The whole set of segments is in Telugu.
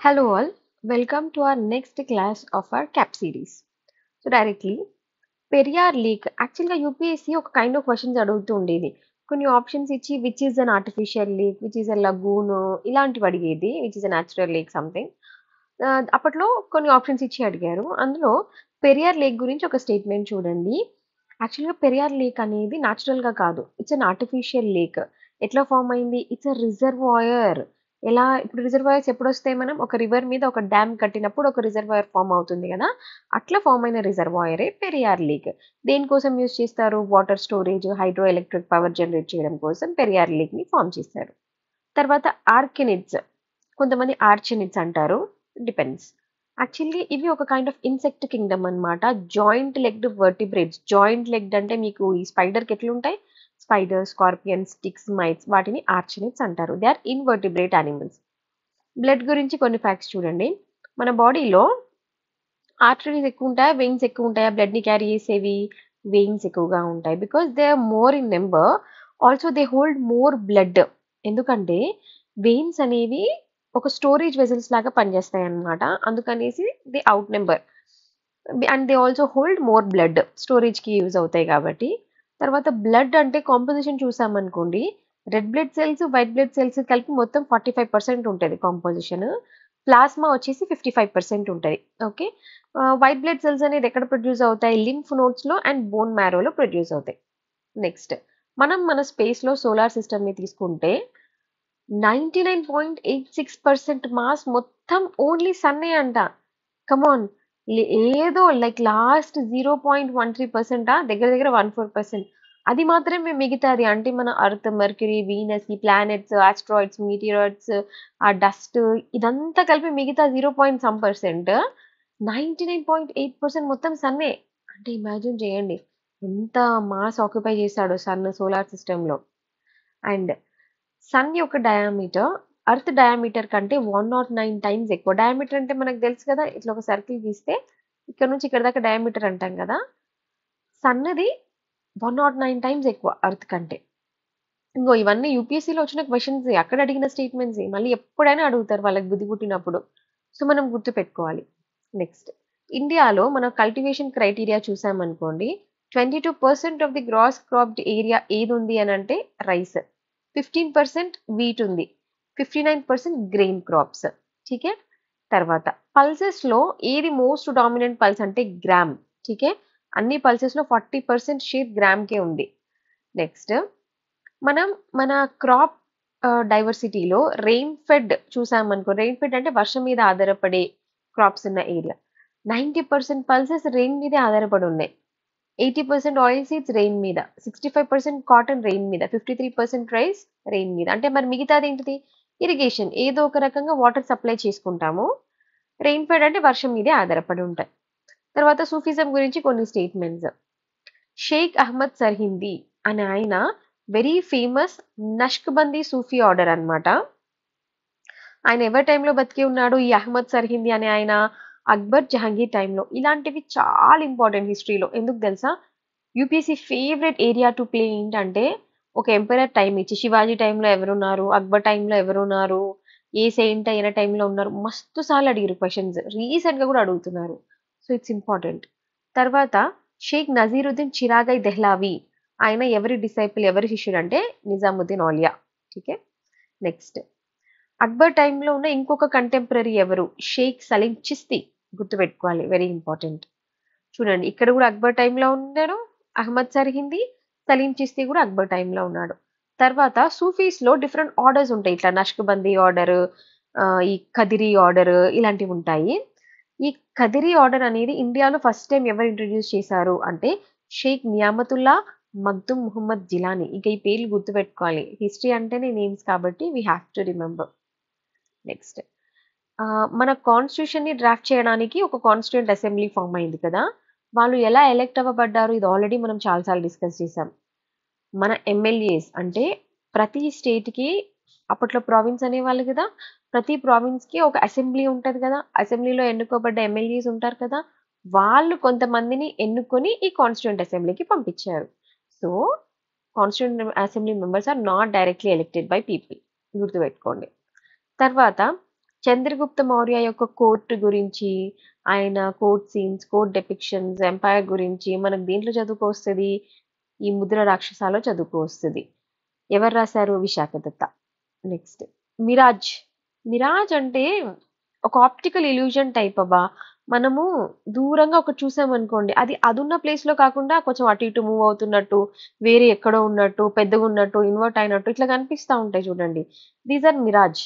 Hello all, welcome to our next class of our CAP series. So directly, Periyar Lake, యాక్చువల్గా యూపీఎస్సీ ఒక కైండ్ ఆఫ్ క్వశ్చన్స్ అడుగుతూ ఉండేది. కొన్ని ఆప్షన్స్ ఇచ్చి which is an artificial lake, which is a lagoon, ఇలాంటివి అడిగేది, which is a natural lake something. అప్పట్లో కొన్ని ఆప్షన్స్ ఇచ్చి అడిగారు. అందులో పెరియార్ లేక్ గురించి ఒక స్టేట్మెంట్ చూడండి. యాక్చువల్గా పెరియార్ లేక్ అనేది న్యాచురల్గా కాదు, ఇట్స్ అన్ ఆర్టిఫిషియల్ లేక్. ఎట్లా ఫామ్ అయింది? It's a reservoir. ఎలా ఇప్పుడు రిజర్వాయర్స్ ఎప్పుడొస్తాయి? మనం ఒక రివర్ మీద ఒక డ్యామ్ కట్టినప్పుడు ఒక రిజర్వాయర్ ఫామ్ అవుతుంది కదా, అట్లా ఫామ్ అయిన రిజర్వాయరే పెరియార్ లేక్. దేనికోసం యూజ్ చేస్తారు? Water storage, hydro electric power generate చేయడం కోసం పెరియార్ లేక్ ని ఫామ్ చేస్తారు. తర్వాత ఆర్కినిడ్స్, కొంతమంది ఆర్చినిడ్స్ అంటారు, డిపెండ్స్. యాక్చువల్లీ ఇవి ఒక కైండ్ ఆఫ్ ఇన్సెక్ట్ కింగ్డమ్ అన్నమాట. Joint legged vertebrates. Joint legged అంటే మీకు ఈ స్పైడర్కి ఎట్లుంటాయి? స్పైడర్, స్కార్పియన్, స్టిక్స్, మైట్స్, వాటిని ఆర్చినిడ్స్ అంటారు. They are invertebrate animals. Blood గురించి కొన్ని ఫ్యాక్ట్స్ చూడండి. మన బాడీలో ఆర్టరీస్ ఎక్కువ ఉంటాయా, వెయిన్స్ ఎక్కువ ఉంటాయా? బ్లడ్ ని క్యారీ చేసేవి వెయిన్స్ ఎక్కువగా ఉంటాయి. Because they are more in number, also they hold more blood. ఎందుకంటే వెయిన్స్ అనేవి ఒక స్టోరేజ్ వెజల్స్ లాగా పనిచేస్తాయి అన్నమాట. అందుకనేసి they out number and they also hold more blood, storage కి యూజ్ అవుతాయి కాబట్టి. తర్వాత బ్లడ్ అంటే కాంపోజిషన్ చూసామనుకోండి, red blood cells, white blood cells కలిపి మొత్తం 45% ఉంటుంది కాంపోజిషన్. ప్లాస్మా వచ్చేసి 55% ఉంటుంది. ఓకే. వైట్ బ్లడ్ సెల్స్ అనేది ఎక్కడ ప్రొడ్యూస్ అవుతాయి? లింఫ్ నోడ్స్ లో అండ్ బోన్ మ్యారోలో ప్రొడ్యూస్ అవుతాయి. నెక్స్ట్, మనం మన స్పేస్ లో సోలార్ సిస్టమ్ ని తీసుకుంటే 99.86% మాస్ మొత్తం ఓన్లీ సన్నే అంట. కమాన్, ఏదో లైక్ లాస్ట్ 0.13% దగ్గర దగ్గర 14%, అది మాత్రమే మిగతాది. అంటే మన అర్త్, మెర్క్యూరీ, వీనస్, ఈ ప్లానెట్స్, ఆస్ట్రాయిడ్స్, మీటిరాయిడ్స్, ఆ డస్ట్, ఇదంతా కలిపి మిగతా 0.some%, 99.8% మొత్తం సన్నే. అంటే ఇమాజిన్ చేయండి ఎంత మాస్ ఆక్యుపై చేశాడో సన్ సోలార్ సిస్టంలో. అండ్ సన్ యొక్క డయామీటర్ అర్త్ డయామీటర్ కంటే 109 టైమ్స్ ఎక్కువ. డయామీటర్ అంటే మనకు తెలుసు కదా, ఇట్లా ఒక సర్కిల్ గీస్తే ఇక్కడ నుంచి ఇక్కడ దాకా డయామీటర్ అంటాం కదా, సన్నది 109 టైమ్స్ ఎక్కువ అర్త్ కంటే. ఇంకో ఇవన్నీ యూపీఎస్సీలో వచ్చిన క్వశ్చన్స్, అక్కడ అడిగిన స్టేట్మెంట్స్, మళ్ళీ ఎప్పుడైనా అడుగుతారు వాళ్ళకి బుద్ధి పుట్టినప్పుడు. సో మనం గుర్తు పెట్టుకోవాలి. నెక్స్ట్, ఇండియాలో మన కల్టివేషన్ క్రైటీరియా చూసామనుకోండి, 22% of the gross cropped area ఏది ఉంది అని అంటే రైస్, 15% వీట్ ఉంది, 59% గ్రెయిన్ క్రాప్స్. ఠీకే. తర్వాత పల్సెస్ లో ఏది మోస్ట్ డామినెంట్ పల్స్ అంటే గ్రామ్. ఠీకే. అన్ని పల్సెస్ లో 40% షేర్ గ్రామ్ కే ఉంది. నెక్స్ట్, మనం మన క్రాప్ డైవర్సిటీలో రెయిన్ ఫెడ్ చూసామనుకో, రెయిన్ ఫెడ్ అంటే వర్షం మీద ఆధారపడే క్రాప్స్ ఉన్న ఏరియా, 90% పల్సెస్ రెయిన్ మీదే ఆధారపడి ఉన్నాయి. 80% ఆయిల్ సీడ్స్ రెయిన్ మీద, 65% కాటన్ రెయిన్ మీద, 53% రైస్ రెయిన్ మీద. అంటే మరి మిగతాది ఏంటిది? ఇరిగేషన్, ఏదో ఒక రకంగా వాటర్ సప్లై చేసుకుంటాము. రెయిన్ ఫెడ్ అంటే వర్షం మీదే ఆధారపడి ఉంటాయి. తర్వాత సూఫిజం గురించి కొన్ని స్టేట్మెంట్స్. షేక్ అహ్మద్ సర్హిందీ అనే ఆయన వెరీ ఫేమస్ నష్క్బందీ సూఫీ ఆర్డర్ అన్నమాట. ఆయన ఎవరి టైంలో బతికి ఉన్నాడు? ఈ అహ్మద్ సర్హిందీ అనే ఆయన అక్బర్, జహాంగీర్ టైంలో. ఇలాంటివి చాలా ఇంపార్టెంట్ హిస్టరీలో. ఎందుకు తెలుసా? UPSC favourite area to play ఏంటంటే, ఒక ఎంపరర్ టైం ఇచ్చి శివాజీ టైంలో ఎవరున్నారు, అక్బర్ టైంలో ఎవరున్నారు, ఏ సెయింట్ అయిన టైంలో ఉన్నారు, మస్తు సార్లు అడిగారు క్వశ్చన్స్. రీసెంట్ గా కూడా అడుగుతున్నారు. So it's important. తర్వాత షేక్ నజీరుద్దీన్ చిరాగై దెహ్లావి, ఆయన ఎవరి డిసైపుల్, ఎవరి శిష్యుడు అంటే నిజాముద్దీన్ ఔలియా. ఓకే. నెక్స్ట్, అక్బర్ టైంలో ఉన్న ఇంకొక కంటెంపరీ ఎవరు? షేక్ సలీం చిస్తి. గుర్తుపెట్టుకోవాలి, వెరీ ఇంపార్టెంట్. చూడండి, ఇక్కడ కూడా అక్బర్ టైంలో ఉన్నాడు అహ్మద్ సర్హిందీ, సలీం చిస్తి కూడా అక్బర్ టైంలో ఉన్నాడు. తర్వాత సూఫీస్ లో డిఫరెంట్ ఆర్డర్స్ ఉంటాయి, ఇట్లా నష్క్బందీ ఆర్డర్, ఈ ఖదిరీ ఆర్డర్, ఇలాంటివి ఉంటాయి. ఈ ఖదిరీ ఆర్డర్ అనేది ఇండియాలో ఫస్ట్ టైం ఎవరు ఇంట్రడ్యూస్ చేశారు అంటే షేక్ నియామతుల్లా మగ్దుమ్ ముహమ్మద్ జిలానీ. ఇంకా ఈ పేర్లు గుర్తుపెట్టుకోవాలి, హిస్టరీ అంటేనే నేమ్స్ కాబట్టి we have to remember. Next, మన కాన్స్టిట్యూషన్ ని డ్రాఫ్ట్ చేయడానికి ఒక కాన్స్టిట్యూంట్ అసెంబ్లీ ఫామ్ అయింది కదా, వాళ్ళు ఎలా ఎలెక్ట్ అవ్వబడ్డారు? ఇది ఆల్రెడీ మనం చాలాసార్లు డిస్కస్ చేసాం. మన ఎమ్మెల్యేస్ అంటే ప్రతి స్టేట్ కి, అప్పట్లో ప్రావిన్స్ అనేవాళ్ళు కదా, ప్రతి ప్రావిన్స్ కి ఒక అసెంబ్లీ ఉంటది కదా, అసెంబ్లీలో ఎన్నుకోబడ్డ ఎమ్మెల్యేస్ ఉంటారు కదా, వాళ్ళు కొంతమందిని ఎన్నుకొని ఈ కాన్స్టిట్యూంట్ అసెంబ్లీకి పంపించారు. So constituent assembly members are not directly elected by people, గుర్తుపెట్టుకోండి. తర్వాత చంద్రగుప్త మౌర్య యొక్క కోర్ట్ గురించి, ఆయన court scenes, court depictions, empire గురించి మనకు దేంట్లో చదువుకోవస్తది? ఈ ముద్ర రాక్షసాలో చదువుకోవస్తది. ఎవరు రాశారు? విశాఖ దత్త. నెక్స్ట్ మిరాజ్. మిరాజ్ అంటే ఒక ఆప్టికల్ ఇల్యూజన్ టైప్ అబ్బా. మనము దూరంగా ఒకటి చూసామనుకోండి, అది అదున్న ప్లేస్‌లో కాకుండా కొంచెం అటు ఇటు మూవ్ అవుతున్నట్టు, వేరే ఎక్కడో ఉన్నట్టు, పెద్దగున్నట్టు, ఇన్వర్ట్ అయినట్టు ఇట్లా కనిపిస్తా ఉంటాయి చూడండి. These are mirage.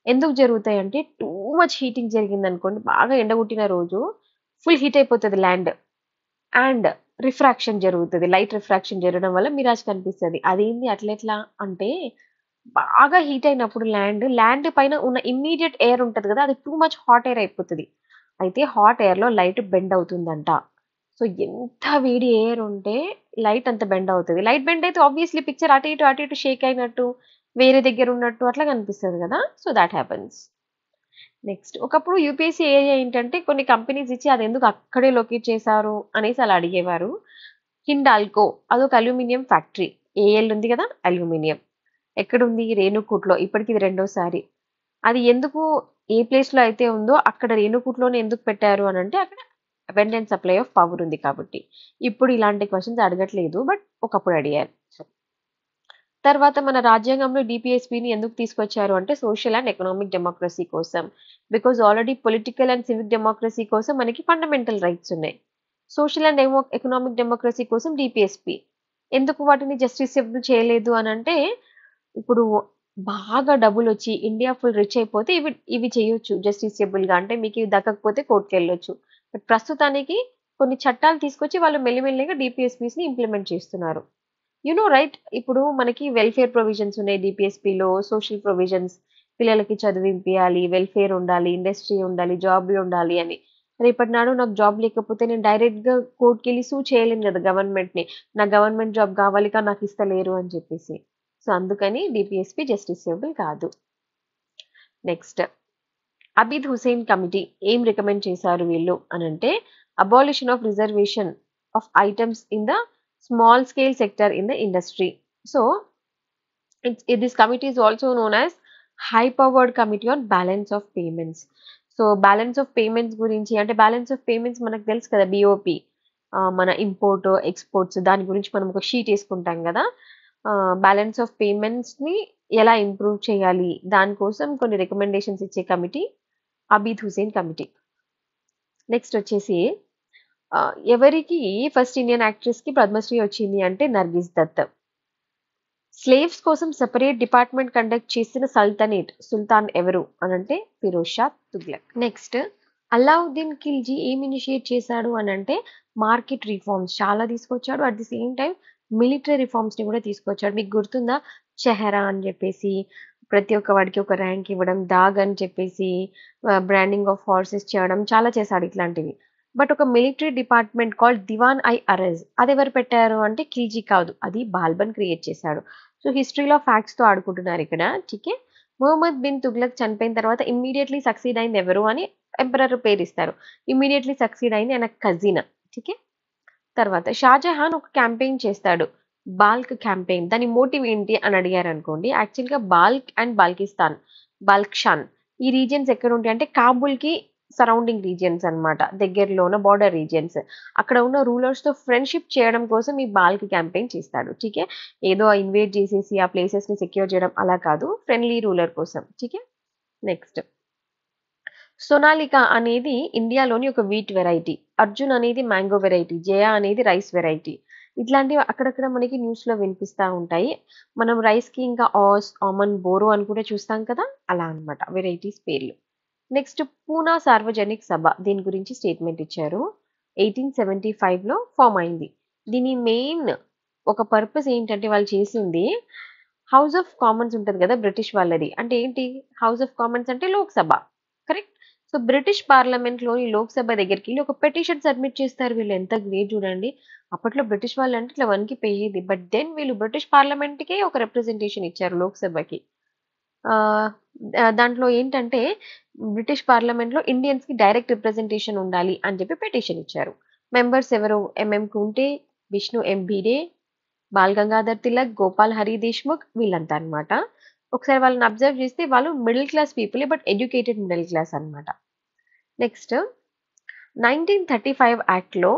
ఎందుకు జరుగుతాయంటే టూ మచ్ హీటింగ్ జరిగిందనుకోండి, బాగా ఎండ కొట్టిన రోజు ఫుల్ హీట్ అయిపోతది ల్యాండ్. అండ్ రిఫ్రాక్షన్ జరుగుతది. లైట్ రిఫ్రాక్షన్ జరగడం వల్ల మిరాజ్ కనిపిస్తది. అదేంది అట్లెట్లా అంటే, బాగా హీట్ అయినప్పుడు ల్యాండ్ పైన ఉన్న ఇమ్మీడియేట్ ఎయిర్ ఉంటది గదా! అది టూ మచ్ హాట్ ఎయిర్ అయిపోతది. అయితే హాట్ ఎయిర్‌లో లైట్ బెండ్ అవుతుందంట. సో, ఎంత వేడి ఎయిర్ ఉంటే లైట్ అంత బెండ్ అవుతది. లైట్ బెండ్ అయితే ఆబ్వియస్‌లీ పిక్చర్ అటు ఇటు షేక్ అయినట్టు, వేరే దగ్గర ఉన్నట్టు అట్లా కనిపిస్తది గదా! So, thought happens. నెక్స్ట్ ఒకప్పుడు యూపీఎస్సీ ఏరియా ఏంటంటే కొన్ని కంపెనీస్ ఇచ్చి అదెందుకు అక్కడే లొకేట్ చేశారు అనేసి అలా అడిగేవారు. హిండాల్కో అదొక అల్యూమినియం ఫ్యాక్టరీ. ఏఎల్ ఉంది కదా! అల్యూమినియం. ఎక్కడుంది? రేణుకూట్‌లో. ఇప్పటికి ఇది రెండోసారి. అది ఎందుకు ఏ ప్లేస్‌లో అయితే ఉందో అక్కడ రేణుకూట్‌లోనే ఎందుకు పెట్టారు అనంటే అక్కడ అబండెంట్ సప్లై ఆఫ్ పవర్ ఉంది కాబట్టి. ఇప్పుడు ఇలాంటి క్వెషన్స్ అడగట్లేదు. బట్ ఒకప్పుడు అడిగారు. తర్వాత మన రాజ్యాంగంలో డీపీఎస్పీని ఎందుకు తీసుకొచ్చారు అంటే సోషల్ అండ్ ఎకనామిక్ డెమోక్రసీ కోసం. Because already political and civic democracy కోసం మనకి ఫండమెంటల్ రైట్స్ ఉన్నాయి. సోషల్ అండ్ ఎకనామిక్ డెమోక్రసీ కోసం డీపీఎస్పీ. ఎందుకు వాటిని జస్టిసబుల్ చేయలేదు అనంటే, ఇప్పుడు బాగా డబ్బులొచ్చి ఇండియా ఫుల్ రిచ్ అయిపోతే ఇవి ఇవి చేయొచ్చు జస్టిసబుల్‌గా. అంటే మీకు ఇవి దక్కకపోతే కోర్ట్‌కెళ్ళొచ్చు. బట్ ప్రస్తుతానికి కొన్ని చట్టాలు తీసుకొచ్చి వాళ్ళు మెల్లిమెల్లిగా డీపీఎస్పీస్‌ని ఇంప్లిమెంట్ చేస్తున్నారు. రైట్ ఇప్పుడు మనకి వెల్ఫేర్ ప్రొవిజన్స్ ఉన్నాయి డీపీఎస్పీలో. సోషల్ ప్రొవిజన్స్, పిల్లలకి చదివింపియాలి, వెల్ఫేర్ ఉండాలి, ఇండస్ట్రీ ఉండాలి, జాబ్‌లు ఉండాలి అని. రేపటి నాడు నాకు జాబ్ లేకపోతే నేను డైరెక్ట్‌గా కోర్ట్‌కెళ్ళి సూ చేయలేను గదా గవర్నమెంట్‌ని. నాకు గవర్నమెంట్ జాబ్ కావాలి కానీ నాకు ఇస్తలేరు అని చెప్పేసి. సో, అందుకని డీపీఎస్పీ జస్టిసబుల్ కాదు. నెక్స్ట్ అబీద్ హుసేన్ కమిటీ ఏం రికమెండ్ చేశారు వీళ్ళు అనంటే, abolition of reservation of items in the small scale sector in the industry. So, this committee is also known as high powered committee on balance of payments. So, balance of payments గురించి అంటే బ్యాలెన్స్ ఆఫ్ పేమెంట్స్ మనకు తెలుసు కదా! బీఓపీ. మన ఇంపోర్ట్, ఎక్స్‌పోర్ట్స్ దాని గురించి మనం ఒక షీట్ ఏసుకుంటాం గదా! బ్యాలెన్స్ ఆఫ్ పేమెంట్స్‌ని ఎలా ఇంప్రూవ్ చేయాలి? దానికోసం కొన్ని రికమెండేషన్స్ ఇచ్చే committee Abid Hussain committee. Next వచ్చేసి ఎవరికి ఫస్ట్ ఇండియన్ యాక్ట్రెస్‌కి పద్మశ్రీ వచ్చింది అంటే నర్గిస్ దత్. స్లేవ్స్ కోసం సెపరేట్ డిపార్ట్మెంట్ కండక్ట్ చేసిన సుల్తాన్ ఎవరు అనంటే ఫిరోజ్ షా తుగ్లక్. నెక్స్ట్ అల్లావుద్దీన్ ఖిల్జీ ఏం ఇనిషియేట్ చేశాడు అనంటే మార్కెట్ రిఫార్మ్స్ చాలా తీసుకొచ్చాడు. At the same time military reforms ని కూడా తీసుకొచ్చాడు. మీకు గుర్తుందా? చెహరా అని చెప్పేసి ప్రతి ఒక్క వాడికి ఒక ర్యాంక్ ఇవ్వడం, దాగ్ అని చెప్పేసి బ్రాండింగ్ ఆఫ్ హార్సెస్ చేయడం చాలా చేశాడు ఇట్లాంటివి. బట్ ఒక military department called Diwan i Arz అది ఎవరు పెట్టారు అంటే ఖిల్జీ కాదు, అది బాల్బన్ క్రియేట్ చేశాడు. సో హిస్టరీలో ఫ్యాక్ట్స్‌తో ఆడుకుంటున్నారు ఇక్కడ. ఠీకే. మొహమ్మద్ బిన్ తుగ్లక్ చనిపోయిన తర్వాత ఇమ్మీడియేట్‌లీ సక్సీడ్ అయింది ఎవరు అని ఎంపరర్ పేరిస్తారు. ఇమ్మీడియేట్‌లీ సక్సీడ్ అయింది ఆయన కజిన్. ఠీకే. తర్వాత షాజహాన్ ఒక క్యాంపెయిన్ చేస్తాడు. Balk campaign. దాని మోటివ్ ఏంటి అని అడిగారనుకోండి. యాక్చువల్‌గా బాల్క్ అండ్ బాల్కిస్తాన్, బాల్క్షాన్ ఈ రీజియన్స్ ఎక్కడుంటాయి అంటే కాబూల్‌కి సరౌండింగ్ రీజియన్స్ అన్నమాట. దగ్గరలో ఉన్న బోర్డర్ రీజియన్స్. అక్కడ ఉన్న రూలర్స్‌తో ఫ్రెండ్‌షిప్ చేయడం కోసం ఈ బాల్క్ క్యాంపెయిన్ చేస్తాడు. ఠీకే. ఏదో ఇన్వేడ్ చేసేసి ఆ ప్లేసెస్‌ని సెక్యూర్ చేయడం అలా కాదు. ఫ్రెండ్లీ రూలర్ కోసం. ఠీకే. నెక్స్ట్ సోనాలిక అనేది ఇండియాలోని ఒక వీట్ వెరైటీ. అర్జున్ అనేది మ్యాంగో వెరైటీ. జయ అనేది రైస్ వెరైటీ. ఇట్లాంటివి అక్కడక్కడ మనకి న్యూస్‌లో వినిపిస్తా ఉంటాయి. మనం రైస్‌కి ఇంకా ఆస్, ఆమన్, బోరో అని కూడా చూస్తాం కదా! అలా అన్నమాట వెరైటీస్ పేర్లు. నెక్స్ట్ పూనా సార్వజనిక్ సభ దీని గురించి స్టేట్మెంట్ ఇచ్చారు. 1875లో ఫార్మ్ అయింది. దీని మెయిన్ ఒక పర్పస్ ఏంటంటే వాళ్ళు చేసింది హౌస్ ఆఫ్ కామన్స్ ఉంటది కదా! బ్రిటిష్ వాళ్ళది. అంటే ఏంటి? హౌస్ ఆఫ్ కామన్స్ అంటే Lok Sabha. Correct? So, British పార్లమెంట్‌లోని Lok Sabha దగ్గరికెళ్ళి ఒక పిటిషన్ సబ్మిట్ చేస్తారు వీళ్ళు. ఎంత గ్రేట్ చూడండి. అప్పట్లో బ్రిటిష్ వాళ్ళంటే ఇట్లా వణికిపోయేది. బట్ దెన్ వీళ్ళు బ్రిటిష్ పార్లమెంట్‌కే ఒక రిప్రజెంటేషన్ ఇచ్చారు లోక్‌సభకి. ఆహ్, దాంట్లో ఏంటంటే బ్రిటిష్ పార్లమెంట్‌లో ఇండియన్స్‌కి డైరెక్ట్ రిప్రజెంటేషన్ ఉండాలి అని చెప్పి పిటిషన్ ఇచ్చారు. మెంబర్స్ ఎవరు? ఎంఎం కుంటే, విష్ణు ఎం భిడే, బాల్ గంగాధర్ తిలక్, గోపాల్ హరి దేశ్ముఖ్ వీళ్ళంతా అన్నమాట. ఒకసారి వాళ్ళని అబ్జర్వ్ చేస్తే వాళ్ళు middle class people, but educated middle class అన్నమాట. నెక్స్ట్ 1935 యాక్ట్లో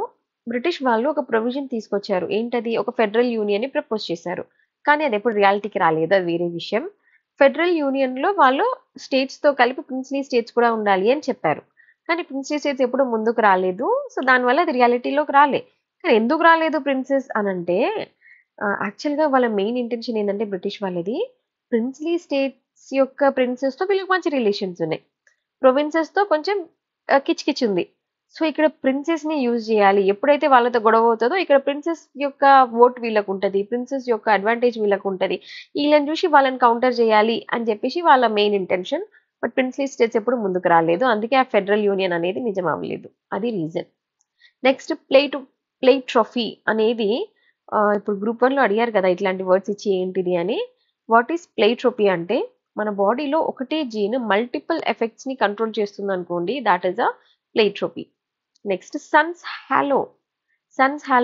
బ్రిటిష్ వాళ్ళు ఒక ప్రొవిజన్ తీసుకొచ్చారు. ఏంటది? ఒక ఫెడరల్ యూనియన్ ని ప్రపోజ్ చేశారు. కానీ అది ఎప్పుడు రియాలిటీకి రాలేదు, అది వేరే విషయం. ఫెడరల్ యూనియన్ లో వాళ్ళు స్టేట్స్ తో కలిపి ప్రిన్స్లీ స్టేట్స్ కూడా ఉండాలి అని చెప్పారు. కానీ ప్రిన్స్లీ స్టేట్స్ ఎప్పుడు ముందుకు రాలేదు. సో దానివల్ల అది రియాలిటీలోకి రాలే. కానీ ఎందుకు రాలేదు ప్రిన్సెస్ అని అంటే, యాక్చువల్గా వాళ్ళ మెయిన్ ఇంటెన్షన్ ఏంటంటే బ్రిటిష్ వాళ్ళది, ప్రిన్స్లీ స్టేట్స్ యొక్క ప్రిన్సెస్ తో వీళ్ళకి మంచి రిలేషన్స్ ఉన్నాయి, ప్రొవిన్సెస్ తో కొంచెం కిచ్ ఉంది. సో ఇక్కడ ప్రిన్సెస్ ని యూజ్ చేయాలి. ఎప్పుడైతే వాళ్ళతో గొడవ అవుతుందో ఇక్కడ ప్రిన్సెస్ యొక్క ఓట్ వీళ్ళకు ఉంటది, ప్రిన్సెస్ యొక్క అడ్వాంటేజ్ వీళ్ళకు ఉంటది, వీళ్ళని చూసి వాళ్ళని కౌంటర్ చేయాలి అని చెప్పేసి వాళ్ళ main intention. But princely states ఎప్పుడు ముందుకు రాలేదు, అందుకే ఆ ఫెడరల్ యూనియన్ అనేది నిజం అవ్వలేదు. అది రీజన్. నెక్స్ట్ ప్లేట్ ట్రోఫీ అనేది, ఇప్పుడు గ్రూప్ 1 లో అడిగారు కదా ఇట్లాంటి వర్డ్స్ ఇచ్చి ఏంటిది అని. వాట్ ఈస్ ప్లేట్రోపీ అంటే, మన బాడీలో ఒకటే జీన్ మల్టిపుల్ ఎఫెక్ట్స్ ని కంట్రోల్ చేస్తుంది అనుకోండి, that is a pleiotropy. Next sun's halo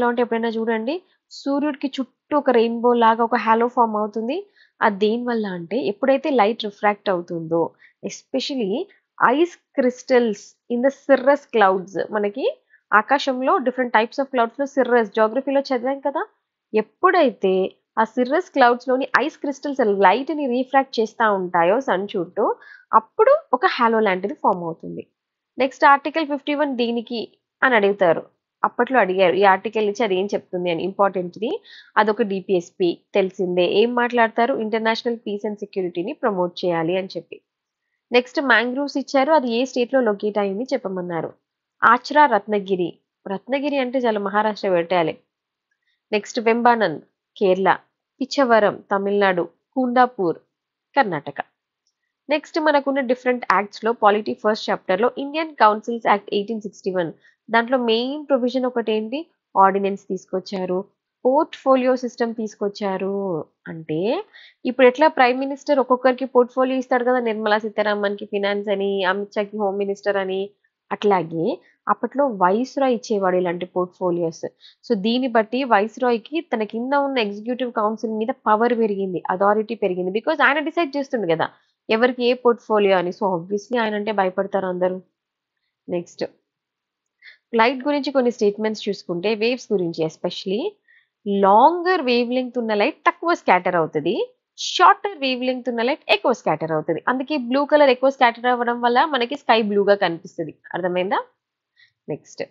అంటే ఎప్పుడైనా చూడండి, సూర్యుడికి చుట్టూ ఒక రెయిన్బో లాగా ఒక హాలో ఫామ్ అవుతుంది. అది దేని వల్ల అంటే, ఎప్పుడైతే లైట్ రిఫ్రాక్ట్ అవుతుందో, especially ice crystals in the Cirrus clouds, మనకి ఆకాశంలో డిఫరెంట్ టైప్స్ ఆఫ్ క్లౌడ్స్ లో సిర్రస్ జాగ్రఫీలో చదివాం కదా, ఎప్పుడైతే ఆ సిర్రస్ క్లౌడ్స్ లోని ఐస్ క్రిస్టల్స్ లైట్ ని రీఫ్రాక్ట్ చేస్తూ ఉంటాయో సన్ చుట్టూ, అప్పుడు ఒక హాలో లాంటిది ఫామ్ అవుతుంది. నెక్స్ట్ ఆర్టికల్ 51 దీనికి అని అడుగుతారు. అప్పట్లో అడిగారు ఈ ఆర్టికల్ ఇచ్చి అది ఏం చెప్తుంది అని, ఇంపార్టెంట్ది. అదొక డిపిఎస్పి తెలిసిందే. ఏం మాట్లాడతారు? ఇంటర్నేషనల్ పీస్ అండ్ సెక్యూరిటీని ప్రమోట్ చేయాలి అని చెప్పి. నెక్స్ట్ మ్యాంగ్రూవ్స్ ఇచ్చారు, అది ఏ స్టేట్ లో లొకేట్ అయింది చెప్పమన్నారు. ఆచ్రా రత్నగిరి, రత్నగిరి అంటే చాలా మహారాష్ట్ర పెట్టాలి. నెక్స్ట్ వెంబానంద్ కేరళ, పిచ్చవరం తమిళనాడు, కుండాపూర్ కర్ణాటక. నెక్స్ట్ మనకున్న డిఫరెంట్ యాక్ట్స్ లో పాలిటీ ఫస్ట్ చాప్టర్ లో ఇండియన్ కౌన్సిల్స్ యాక్ట్ 1861, దాంట్లో మెయిన్ ప్రొవిజన్ ఒకటి ఏంటి? ఆర్డినెన్స్ తీసుకొచ్చారు, పోర్ట్ఫోలియో సిస్టమ్ తీసుకొచ్చారు. అంటే ఇప్పుడు ఎట్లా ప్రైమ్ మినిస్టర్ ఒక్కొక్కరికి పోర్ట్ఫోలియో ఇస్తాడు కదా, నిర్మలా సీతారామన్ కి ఫినాన్స్ అని, అమిత్ షాకి హోమ్ మినిస్టర్ అని, అట్లాగే అప్పట్లో వైస్ రాయ్ ఇచ్చేవాడు ఇలాంటి పోర్ట్ఫోలియోస్. సో దీన్ని బట్టి వైస్ రాయ్కి తన కింద ఉన్న ఎగ్జిక్యూటివ్ కౌన్సిల్ మీద పవర్ పెరిగింది, అథారిటీ పెరిగింది, బికాజ్ ఆయన డిసైడ్ చేస్తుండు కదా ఎవరికి ఏ పోర్ట్ఫోలియో అని. సో ఆబ్వియస్లీ ఆయన అంటే భయపడతారు అందరూ. నెక్స్ట్ లైట్ గురించి కొన్ని స్టేట్మెంట్స్ చూసుకుంటే, వేవ్స్ గురించి ఎస్పెషలీ, లాంగర్ వేవ్ లెంగ్త్ ఉన్న లైట్ తక్కువ స్కాటర్ అవుతుంది, షార్టర్ వేవ్ లెంగ్త్ ఉన్న లైట్ ఎక్కువ స్కాటర్ అవుతుంది. అందుకే బ్లూ కలర్ ఎక్కువ స్కాటర్ అవ్వడం వల్ల మనకి స్కై బ్లూగా కనిపిస్తుంది. అర్థమైందా? నెక్స్ట్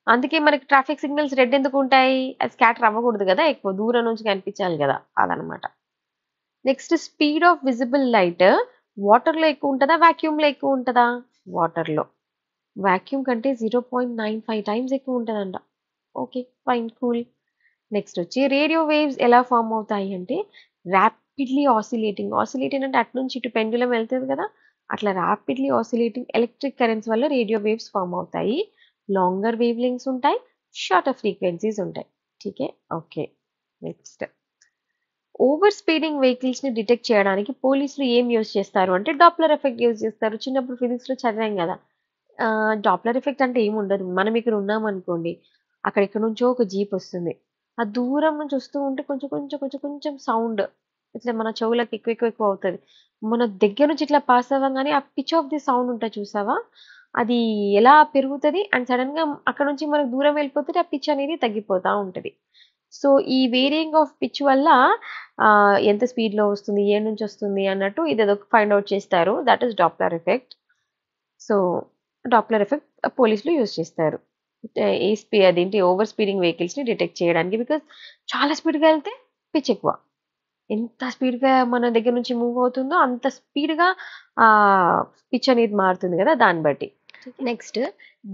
అందుకే మనకి ట్రాఫిక్ సిగ్నల్స్ రెడ్ ఎందుకు ఉంటాయి? అది స్కాటర్ అవ్వకూడదు కదా, ఎక్కువ దూరం నుంచి కనిపించాలి కదా, అదనమాట. Next speed of visible light వాటర్లో ఎక్కువ ఉంటుందా, వాక్యూమ్లో ఎక్కువ ఉంటుందా? వాటర్లో. వాక్యూమ్ కంటే 0.95 టైమ్స్ ఎక్కువ ఉంటుందంట. Okay, fine, cool. నెక్స్ట్ వచ్చి రేడియో వేవ్స్ ఎలా ఫామ్ అవుతాయి అంటే, ర్యాపిడ్లీ ఆసిలేటింగ్ అంటే అటు నుంచి ఇటు పెండులం వెళ్తుంది కదా, అట్లా ర్యాపిడ్లీ ఆసిలేటింగ్ ఎలక్ట్రిక్ కరెంట్స్ వల్ల రేడియో వేవ్స్ ఫామ్ అవుతాయి. లాంగర్ వేవ్ లెంగ్స్ ఉంటాయి, షార్టర్ ఫ్రీక్వెన్సీస్ ఉంటాయి. ఠీకే, okay. Next over speeding vehicles ని డిటెక్ట్ చేయడానికి పోలీసులు ఏం యూజ్ చేస్తారు అంటే, డాప్లర్ ఎఫెక్ట్ యూజ్ చేస్తారు. చిన్నప్పుడు ఫిజిక్స్ లో చదివాం కదా. డాప్లర్ ఎఫెక్ట్ అంటే ఏముండదు, మనం ఇక్కడ ఉన్నాం అనుకోండి, అక్కడ ఎక్కడి నుంచో ఒక జీప్ వస్తుంది, ఆ దూరం నుంచి వస్తూ ఉంటే కొంచెం కొంచెం కొంచెం కొంచెం సౌండ్ ఇట్లా మన చెవులకు ఎక్కువ ఎక్కువ ఎక్కువ అవుతుంది. మన దగ్గర నుంచి ఇట్లా పాస్ అవ్వగానే ఆ పిచ్ ఆఫ్ ది సౌండ్ ఉంటుంది చూసావా, అది ఎలా పెరుగుతుంది అండ్ సడన్ గా అక్కడ నుంచి మనకు దూరం వెళ్ళిపోతే ఆ పిచ్ అనేది తగ్గిపోతా ఉంటది. సో ఈ వేరియింగ్ ఆఫ్ పిచ్ వల్ల ఎంత స్పీడ్ లో వస్తుంది, ఏ నుంచి వస్తుంది అన్నట్టు ఇదేదో ఫైండ్ అవుట్ చేస్తారు. That is Doppler effect. So Doppler effect పోలీసులు యూజ్ చేస్తారు అదేంటి ఓవర్ స్పీడింగ్ వెహికల్స్ ని డిటెక్ట్ చేయడానికి. బికాస్ చాలా స్పీడ్గా వెళ్తే పిచ్ ఎక్కువ, ఎంత స్పీడ్గా మన దగ్గర నుంచి మూవ్ అవుతుందో అంత స్పీడ్గా ఆ పిచ్ అనేది మారుతుంది కదా, దాన్ని బట్టి. నెక్స్ట్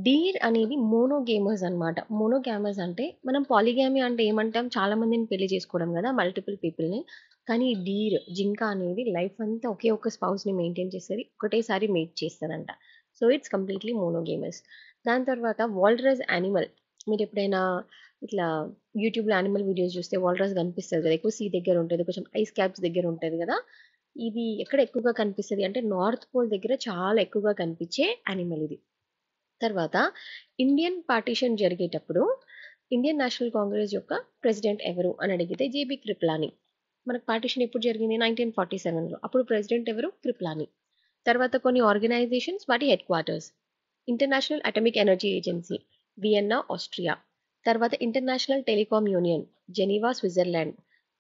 డీర్ అనేది మోనోగేమర్స్ అన్నమాట. మోనోగామర్స్ అంటే, మనం పాలిగామి అంటే ఏమంటాం, చాలా మందిని పెళ్లి చేసుకోవడం కదా, మల్టిపుల్ పీపుల్ని. కానీ డీర్ జింక అనేది లైఫ్ అంతా ఒకే ఒక స్పౌస్ని మెయింటైన్ చేస్తుంది, ఒకటేసారి మేట్ చేస్తుందంట. So it's completely monogamers. దాని తర్వాత వాల్రస్ యానిమల్, మీరు ఎప్పుడైనా ఇట్లా యూట్యూబ్లో యానిమల్ వీడియోస్ చూస్తే వాల్రస్ కనిపిస్తుంది కదా, ఎక్కువ సీ దగ్గర ఉంటుంది, కొంచెం ఐస్ క్యాప్స్ దగ్గర ఉంటుంది కదా. ఇది ఎక్కడ ఎక్కువగా కనిపిస్తుంది అంటే, నార్త్ పోల్ దగ్గర చాలా ఎక్కువగా కనిపించే యానిమల్ ఇది. తర్వాత ఇండియన్ పార్టీషన్ జరిగేటప్పుడు ఇండియన్ నేషనల్ కాంగ్రెస్ యొక్క ప్రెసిడెంట్ ఎవరు అని అడిగితే జేబీ కృపలాని. మనకు పార్టిషన్ ఎప్పుడు జరిగింది? 1947లో. అప్పుడు ప్రెసిడెంట్ ఎవరు? కృపలాని. తర్వాత కొన్ని ఆర్గనైజేషన్స్ వాటి headquarters. International Atomic Energy Agency, Vienna, Austria. తర్వాత International Telecom Union, Geneva, Switzerland.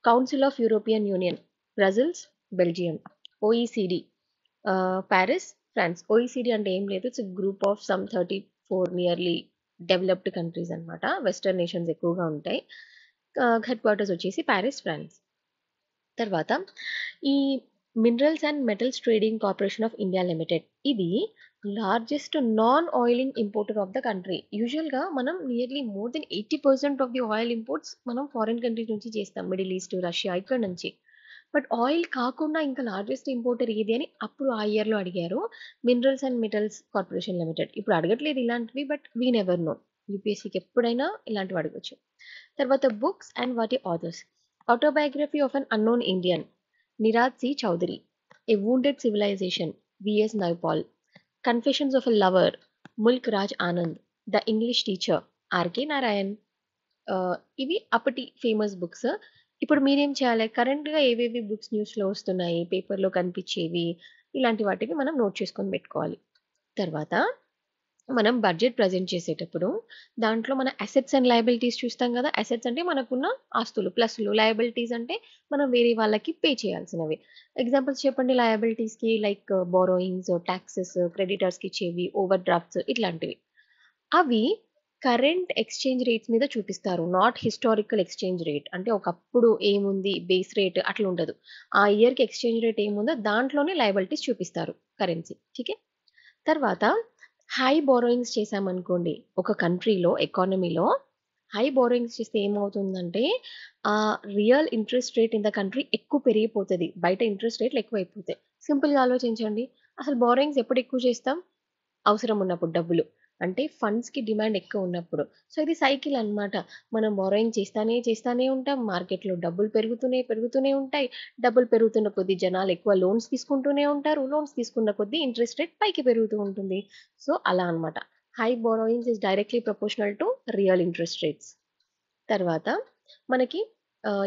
Council of European Union, Brussels, Belgium. OECD, Paris, France. OECD అంటే ఏం లేదు, it's group of some 34 nearly developed countries అన్నమాట. వెస్టర్న్ నేషన్స్ ఎక్కువగా ఉంటాయి. హెడ్ క్వార్టర్స్ వచ్చేసి ప్యారిస్, ఫ్రాన్స్. తర్వాత ఈ Minerals and Metals Trading Corporation of India Limited, ఇది largest non oiling importer of the country. Usually మనం nearly more than 80% of the oil imports మనం ఫారిన్ కంట్రీస్ నుంచి చేస్తాం, మిడిల్ ఈస్ట్, రష్యా ఇక్కడ నుంచి. బట్ ఆయిల్ కాకుండా ఇంకా లార్జెస్ట్ ఇంపోర్టర్ ఏది అని అప్పుడు ఆ ఇయర్లో అడిగారు. Minerals and Metals Corporation Limited. ఇప్పుడు అడగట్లేదు ఇలాంటివి, బట్ వీ నెవర్ నో. యూపీఎస్సీకి ఎప్పుడైనా ఇలాంటివి అడగచ్చు. తర్వాత బుక్స్ అండ్ వాటి authors. Autobiography of an unknown Indian, Nirad C Chaudhuri. A wounded civilization, VS Naipaul. Confessions of a lover, Mulk Raj Anand. The English teacher, RK Narayan. ఇవి అప్పటి ఫేమస్ బుక్స్. ఇప్పుడు మీరేం చేయాలి? కరెంట్గా ఏవేవి బుక్స్ న్యూస్లో వస్తున్నాయి, పేపర్లో కనిపించేవి, ఇలాంటి వాటిని మనం నోట్ చేసుకొని పెట్టుకోవాలి. తర్వాత మనం బడ్జెట్ ప్రజెంట్ చేసేటప్పుడు దాంట్లో మన అసెట్స్ అండ్ లయబిలిటీస్ చూస్తాం కదా. అసెట్స్ అంటే మనకున్న ఆస్తులు, ప్లస్లు. లయబిలిటీస్ అంటే మనం వేరే వాళ్ళకి పే చేయాల్సినవి. ఎగ్జాంపుల్స్ చెప్పండి లయబిలిటీస్కి. లైక్ బోరోయింగ్స్, ట్యాక్సెస్, క్రెడిటర్స్కి ఇచ్చేవి, ఓవర్ డ్రాఫ్ట్స్, ఇట్లాంటివి. అవి కరెంట్ ఎక్స్చేంజ్ రేట్స్ మీద చూపిస్తారు, నాట్ హిస్టారికల్ ఎక్స్చేంజ్ రేట్. అంటే ఒకప్పుడు ఏముంది బేస్ రేట్ అట్లా ఉండదు. ఆ ఇయర్కి ఎక్స్చేంజ్ రేట్ ఏముందో దాంట్లోనే లయబిలిటీస్ చూపిస్తారు, కరెన్సీ. ఓకే. తర్వాత హై బోరోయింగ్స్ చేసామనుకోండి ఒక కంట్రీలో, ఎకానమీలో హై బోరోయింగ్స్ చేస్తే ఏమవుతుందంటే ఆ real interest rate in the country ఎక్కువ పెరిగిపోతుంది, బయట ఇంట్రెస్ట్ రేట్లు ఎక్కువ అయిపోతాయి. సింపుల్గా ఆలోచించండి, అసలు బోరోయింగ్స్ ఎప్పుడు ఎక్కువ చేస్తాం? అవసరం ఉన్నప్పుడు డబ్బులు, అంటే ఫండ్స్కి డిమాండ్ ఎక్కువ ఉన్నప్పుడు. సో ఇది సైకిల్ అన్నమాట. మనం బోరోయింగ్ చేస్తానే ఉంటాం, మార్కెట్లో డబ్బులు పెరుగుతూనే పెరుగుతూనే ఉంటాయి. డబ్బులు పెరుగుతున్న కొద్దీ జనాలు ఎక్కువ లోన్స్ తీసుకుంటూనే ఉంటారు, లోన్స్ తీసుకున్న కొద్దీ ఇంట్రెస్ట్ రేట్ పైకి పెరుగుతూ ఉంటుంది. సో అలా అన్నమాట. High borrowings is directly proportional to real interest rates. తర్వాత మనకి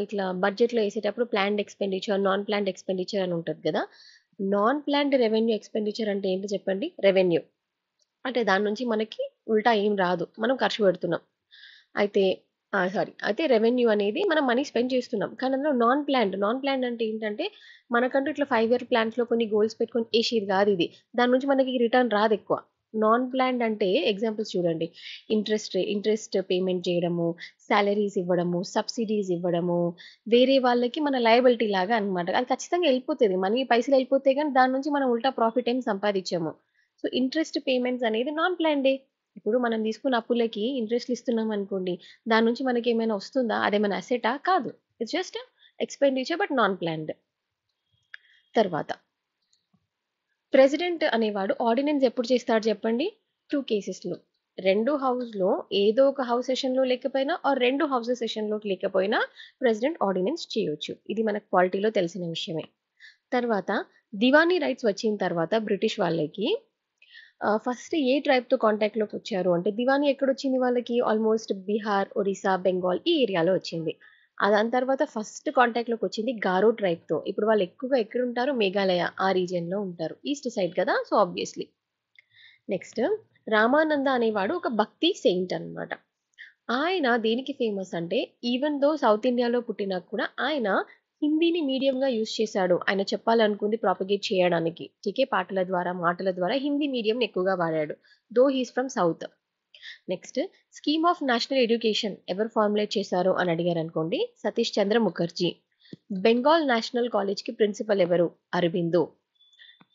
ఇట్లా బడ్జెట్లో వేసేటప్పుడు planned expenditure, non planned expenditure అని ఉంటుంది కదా. నాన్ ప్లాన్డ్ రెవెన్యూ ఎక్స్పెండిచర్ అంటే ఏంటి చెప్పండి? రెవెన్యూ అంటే దాని నుంచి మనకి ఉల్టా ఏం రాదు, మనం ఖర్చు పెడుతున్నాం. అయితే అయితే రెవెన్యూ అనేది మనం మనీ స్పెండ్ చేస్తున్నాం. కానీ అందులో నాన్ ప్లాన్డ్ అంటే ఏంటంటే మనకంటూ ఇట్లా 5 year ప్లాన్స్లో కొన్ని గోల్స్ పెట్టుకొని వేసేది కాదు ఇది. దాని నుంచి మనకి రిటర్న్ రాదు ఎక్కువ. నాన్ ప్లాన్డ్ అంటే ఎగ్జాంపుల్స్ చూడండి. ఇంట్రెస్ట్ పేమెంట్ చేయడము, సాలరీస్ ఇవ్వడము, సబ్సిడీస్ ఇవ్వడము, వేరే వాళ్ళకి మన లయబిలిటీ లాగా అన్నమాట. అది ఖచ్చితంగా వెళ్ళిపోతుంది, మనీ పైసలు వెళ్ళిపోతే కానీ దాని నుంచి మనం ఉల్టా ప్రాఫిట్ ఏం సంపాదించాము. సో ఇంట్రెస్ట్ పేమెంట్స్ అనేది నాన్ ప్లాన్డే. ఇప్పుడు మనం తీసుకున్న అప్పులకి ఇంట్రెస్ట్లు ఇస్తున్నాం అనుకోండి, దాని నుంచి మనకి ఏమైనా వస్తుందా? అదేమైనా అసెటా? కాదు. It's just expenditure but non planned. తర్వాత ప్రెసిడెంట్ అనేవాడు ఆర్డినెన్స్ ఎప్పుడు చేస్తాడు చెప్పండి? 2 కేసెస్లో. రెండు హౌస్లో ఏదో ఒక హౌస్ సెషన్లో లేకపోయినా ఆర్ రెండు హౌసెస్ సెషన్లోకి లేకపోయినా ప్రెసిడెంట్ ఆర్డినెన్స్ చేయొచ్చు. ఇది మనకు పాలిటీలో తెలిసిన విషయమే. తర్వాత దివానీ రైట్స్ వచ్చిన తర్వాత బ్రిటిష్ వాళ్ళకి ఫస్ట్ ఏ ట్రైబ్తో కాంటాక్ట్లోకి వచ్చారు అంటే, దివానీ ఎక్కడొచ్చింది వాళ్ళకి? ఆల్మోస్ట్ బీహార్, ఒరిస్సా, బెంగాల్ ఈ ఏరియాలో వచ్చింది. దాని తర్వాత ఫస్ట్ కాంటాక్ట్లోకి వచ్చింది గారో ట్రైబ్తో. ఇప్పుడు వాళ్ళు ఎక్కువగా ఎక్కడ ఉంటారు? మేఘాలయ ఆ రీజియన్లో ఉంటారు, ఈస్ట్ సైడ్ కదా, సో ఆబ్వియస్లీ. నెక్స్ట్ రామానంద అనేవాడు ఒక భక్తి సెయింట్ అన్నమాట. ఆయన దేనికి ఫేమస్ అంటే, ఈవెన్ దో సౌత్ ఇండియాలో పుట్టినా కూడా ఆయన హిందీని మీడియంగా యూజ్ చేశాడు. ఆయన చెప్పాలనుకుంది ప్రాపగేట్ చేయడానికి. టీకే పాటల ద్వారా, మాటల ద్వారా హిందీ మీడియం ఎక్కువగా వాడాడు, though he's from south. Next scheme of national education ఎవరు ఫార్ములేట్ చేశారు అని అడిగారు అనుకోండి, సతీష్ చంద్ర ముఖర్జీ. బెంగాల్ నేషనల్ కాలేజ్కి ప్రిన్సిపల్ ఎవరు? అరబిందో.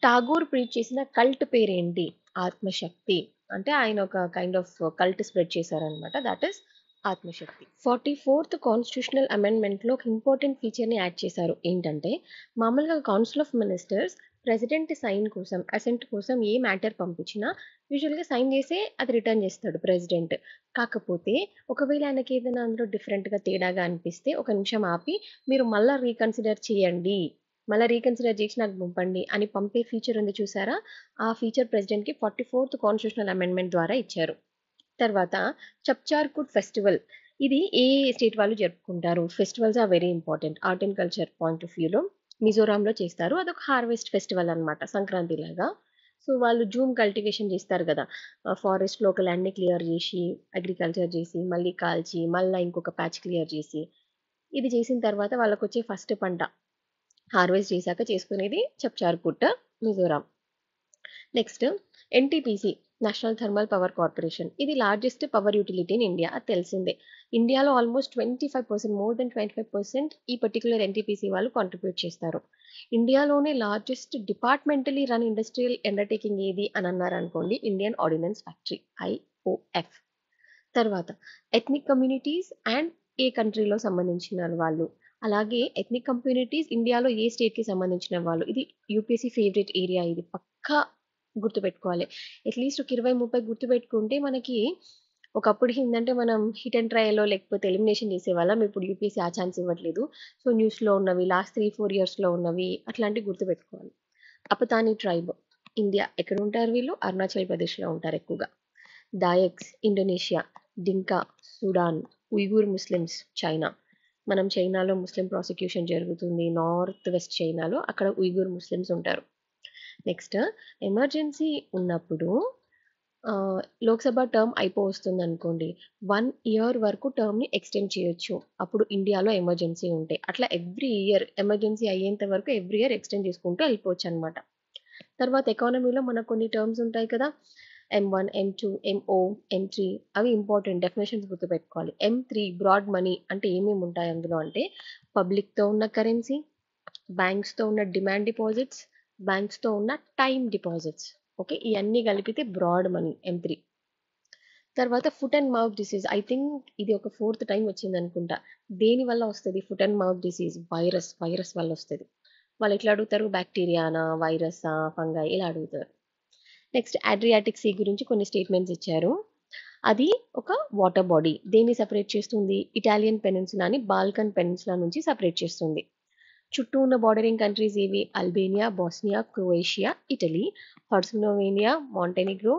ఠాగూర్ ప్రీచ్ చేసిన కల్ట్ పేరేంటి? ఆత్మశక్తి. అంటే ఆయన ఒక కైండ్ ఆఫ్ కల్ట్ స్ప్రెడ్ చేశారనమాట, దట్ ఈస్ ఆత్మశక్తి. 44th కాన్స్టిట్యూషనల్ అమెండ్మెంట్లో ఒక ఇంపార్టెంట్ ఫీచర్ని యాడ్ చేశారు. ఏంటంటే మామూలుగా council of ministers president sign కోసం, అసెంట్ కోసం ఏ మ్యాటర్ పంపించినా యూజువల్గా సైన్ చేసే అది రిటర్న్ చేస్తాడు ప్రెసిడెంట్. కాకపోతే ఒకవేళ ఆయనకి ఏదైనా అందులో డిఫరెంట్గా తేడాగా అనిపిస్తే ఒక నిమిషం ఆపి మీరు మళ్ళీ రీకన్సిడర్ చేయండి, మళ్ళీ రీకన్సిడర్ చేసి నాకు పంపండి అని పంపే ఫీచర్ ఉంది చూసారా? ఆ ఫీచర్ ప్రెసిడెంట్కి 44th కాన్స్టిట్యూషనల్ అమెండ్మెంట్ ద్వారా ఇచ్చారు. తర్వాత చప్చార్కుట్ ఫెస్టివల్ ఇది ఏ స్టేట్ వాళ్ళు జరుపుకుంటారు? Festivals are very important. Art and culture point of వ్యూలో మిజోరాంలో చేస్తారు. అదొక హార్వెస్ట్ ఫెస్టివల్ అనమాట సంక్రాంతి లాగా. సో, వాళ్ళు జూమ్ కల్టివేషన్ చేస్తారు గదా! ఫారెస్ట్‌లో ఒక ల్యాండ్‌ని క్లియర్ జేసి, అగ్రికల్చర్ జేసి, మళ్ళీ కాల్చి, మళ్ళా ఇంకొక ప్యాచ్ క్లియర్ జేసి, ఇది చేసిన తర్వాత వాళ్ళకొచ్చే ఫస్ట్ పంట హార్వెస్ట్ చేశాక చేసుకునేది Chapchar Kut, Mizoram. Next NTPC National Thermal Power Corporation. ఇది largest power utility in India. అది తెలిసిందే. ఇండియాలో ఆల్మోస్ట్ 25%, మోర్ దెన్ 25% ఈ పర్టిక్యులర్ ఎన్టీపీసీ వాళ్ళు కాంట్రిబ్యూట్ చేస్తారు. ఇండియాలోనే లార్జెస్ట్ డిపార్ట్మెంటలీ రన్ ఇండస్ట్రియల్ అండర్టేకింగ్ ఏది అని అన్నారనుకోండి, ఇండియన్ ఆర్డినెన్స్ ఫ్యాక్టరీ ఐఓఎఫ్. తర్వాత ఎథ్నిక్ కమ్యూనిటీస్ అండ్ ఏ కంట్రీలో సంబంధించిన వాళ్ళు, అలాగే ఎథ్నిక్ కమ్యూనిటీస్ ఇండియాలో ఏ స్టేట్‌కి సంబంధించిన వాళ్ళు. ఇది యూపీఎస్సీ ఫేవరెట్ ఏరియా ఇది. పక్కా గుర్తుపెట్టుకోవాలి. అట్‌లీస్ట్ ఒక 20, 30 గుర్తుపెట్టుకుంటే మనకి ఒకప్పుడు ఏందంటే మనం హిట్ అండ్ ట్రైలో లేకపోతే ఎలిమినేషన్ చేసేవాళ్ళం. ఇప్పుడు యూపీఎస్సీ ఆ ఛాన్స్ ఇవ్వట్లేదు. సో, న్యూస్‌లో ఉన్నవి లాస్ట్ 3, 4 ఇయర్స్‌లో ఉన్నవి అట్లాంటివి గుర్తుపెట్టుకోవాలి. అపతాని ట్రైబ్ ఇండియా ఎక్కడుంటారు వీళ్ళు? అరుణాచల్ ప్రదేశ్‌లో ఉంటారు ఎక్కువగా. దాయక్స్ ఇండోనేషియా, డింకా సుడాన్, ఉయిగూర్ ముస్లిమ్స్ చైనా. మనం చైనాలో ముస్లిం ప్రాసిక్యూషన్ జరుగుతుంది. నార్త్ వెస్ట్ చైనాలో అక్కడ ఉయిగూర్ ముస్లిమ్స్ ఉంటారు. నెక్స్ట్ ఎమర్జెన్సీ ఉన్నప్పుడు లోక్సభ టర్మ్ అయిపోవస్తుందనుకోండి. 1 ఇయర్ వరకు టర్మ్‌ని ఎక్స్‌టెండ్ చేయొచ్చు. అప్పుడు ఇండియాలో ఎమర్జెన్సీ ఉంటే. అట్లా ఎవ్రీ ఇయర్ ఎమర్జెన్సీ అయ్యేంత వరకు ఎవ్రీ ఇయర్ ఎక్స్‌టెండ్ చేసుకుంటూ వెళ్ళిపోవచ్చనమాట. తర్వాత ఎకానమీలో మనకు కొన్ని టర్మ్స్ ఉంటాయి కదా! ఎం1, ఎం2, ఎంఓ, ఎం3 అవి ఇంపార్టెంట్ డెఫినిషన్స్ గుర్తుపెట్టుకోవాలి. ఎం3 బ్రాడ్ మనీ అంటే ఏమేమి ఉంటాయి అందులో అంటే పబ్లిక్‌తో ఉన్న కరెన్సీ, బ్యాంక్స్‌తో ఉన్న డిమాండ్ డిపాజిట్స్, బ్యాంక్స్‌తో ఉన్న టైమ్ డిపాజిట్స్. ఓకే. ఇయన్నీ కలిపితే బ్రాడ్ మనీ ఎం3. తర్వాత foot and mouth disease. I think ఇది ఒక ఫోర్త్ టైమ్ వచ్చిందనుకుంటా. దేని వల్ల వస్తది foot and mouth disease? Virus వల్ల వస్తది. వాళ్ళు ఎట్లా అడుగుతారు? బ్యాక్టీరియానా? వైరసా? ఫంగై ఇలా అడుగుతారు. నెక్స్ట్ అడ్రియాటిక్ సీ గురించి కొన్ని స్టేట్మెంట్స్ ఇచ్చారు. అది ఒక వాటర్ బాడీ. దేన్ని సెపరేట్ చేస్తుంది? ఇటాలియన్ పెనిన్సులాని బాల్కన్ పెనిన్సులా నుంచి సెపరేట్ చేస్తుంది. చుట్టూ ఉన్న బార్డరింగ్ కంట్రీస్ ఏవి? Albania, Bosnia, Croatia, Italy, Herzegovina, Montenegro,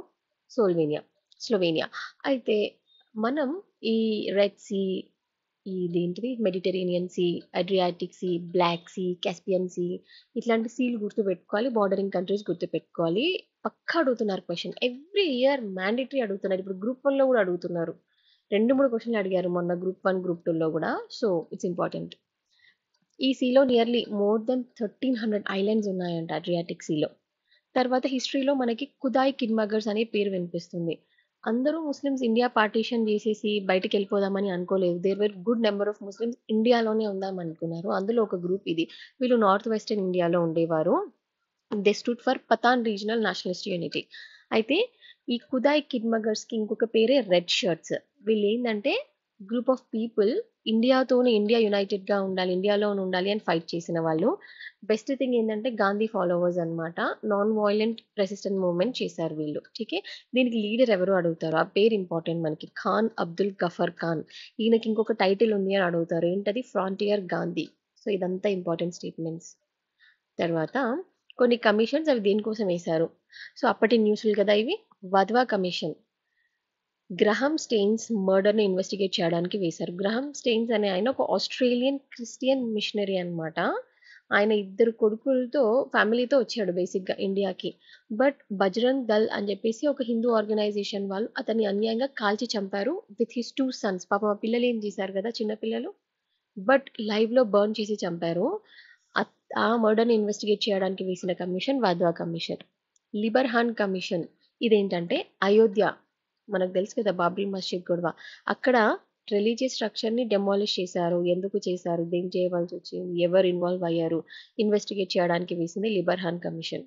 Slovenia. అయితే మనం ఈ రెడ్ సీ, ఇదేంటిది Mediterranean Sea, Adriatic Sea, Black Sea, Caspian Sea ఇట్లాంటి సీలు గుర్తుపెట్టుకోవాలి. బార్డరింగ్ కంట్రీస్ గుర్తుపెట్టుకోవాలి. పక్కా అడుగుతున్నారు క్వెషన్. ఎవ్రీ ఇయర్ మ్యాండేటరీ అడుగుతున్నారు. ఇప్పుడు గ్రూప్ 1లో కూడా అడుగుతున్నారు. 2, 3 క్వెషన్‌లు అడిగారు మొన్న గ్రూప్ 1, గ్రూప్ 2లో కూడా. So, it's important. ఈ సీలో నియర్లీ మోర్ దెన్ 1300 ఐలాండ్స్ ఉన్నాయంట అడ్రియాటిక్ సీలో. తర్వాత హిస్టరీలో మనకి కుదాయ్ కిడ్మగర్స్ అనే పేరు వినిపిస్తుంది. అందరూ ముస్లిమ్స్ ఇండియా పార్టీషన్ చేసేసి బయటికి వెళ్ళిపోదామని అనుకోలేదు. There were good number of Muslims ఇండియాలోనే ఉందాం అనుకున్నారు. అందులో ఒక గ్రూప్ ఇది. వీళ్ళు నార్త్ వెస్టర్న్ ఇండియాలో ఉండేవారు. They stood for Pathan regional nationalist unity. అయితే ఈ కుదాయ్ కిడ్మగర్స్కి ఇంకొక పేరే రెడ్ షర్ట్స్. వీళ్ళు ఏంటంటే గ్రూప్ ఆఫ్ పీపుల్ ఇండియాతోనే ఇండియా యునైటెడ్గా ఉండాలి, ఇండియాలోనే ఉండాలి అని ఫైట్ చేసిన వాళ్ళు. బెస్ట్ థింగ్ ఏంటంటే గాంధీ ఫాలోవర్స్ అన్నమాట. నాన్ వైలెంట్ రెసిస్టెంట్ మూవ్మెంట్ చేశారు వీళ్ళు. ఓకే. దీనికి లీడర్ ఎవరు అడుగుతారు? ఆ పేరు ఇంపార్టెంట్ మనకి. ఖాన్ అబ్దుల్ గఫర్ ఖాన్. ఈయనకి ఇంకొక టైటిల్ ఉంది అని అడుగుతారు. ఏంటది? ఫ్రాంటియర్ గాంధీ. సో ఇదంతా ఇంపార్టెంట్ స్టేట్మెంట్స్. తర్వాత కొన్ని కమిషన్స్ అవి దేనికోసం వేశారు? సో అప్పటి న్యూస్లు కదా ఇవి. వధ్వా కమిషన్ గ్రహం స్టెయిన్స్ మర్డర్‌ని ఇన్వెస్టిగేట్ చేయడానికి వేశారు. గ్రహం స్టెయిన్స్ అనే ఆయన ఒక ఆస్ట్రేలియన్ క్రిస్టియన్ మిషనరీ అన్నమాట. ఆయన 2 కొడుకులతో ఫ్యామిలీతో వచ్చాడు బేసిక్‌గా ఇండియాకి. బట్ బజరంగ్ దళ్ అని చెప్పేసి ఒక హిందూ ఆర్గనైజేషన్ వాళ్ళు అతన్ని అన్యాయంగా కాల్చి చంపారు విత్ హిస్ 2 సన్స్. పాపం ఆ పిల్లలు ఏం చేశారు కదా చిన్న పిల్లలు. బట్ లైవ్‌లో బర్న్ చేసి చంపారు. అత్ ఆ మర్డర్‌ని ఇన్వెస్టిగేట్ చేయడానికి వేసిన commission Wadhwa commission. Liberhan commission ఇదేంటంటే అయోధ్య మనకు తెలుసు కదా బాబ్రీ మస్జిద్ గొడవ. అక్కడ రిలీజియస్ స్ట్రక్చర్‌ని డెమాలిష్ చేశారు. ఎందుకు చేశారు? దేనికి చేయవలసి వచ్చింది? ఎవరు ఇన్వాల్వ్ అయ్యారు? ఇన్వెస్టిగేట్ చేయడానికి వేసింది లిబర్హాన్ కమిషన్.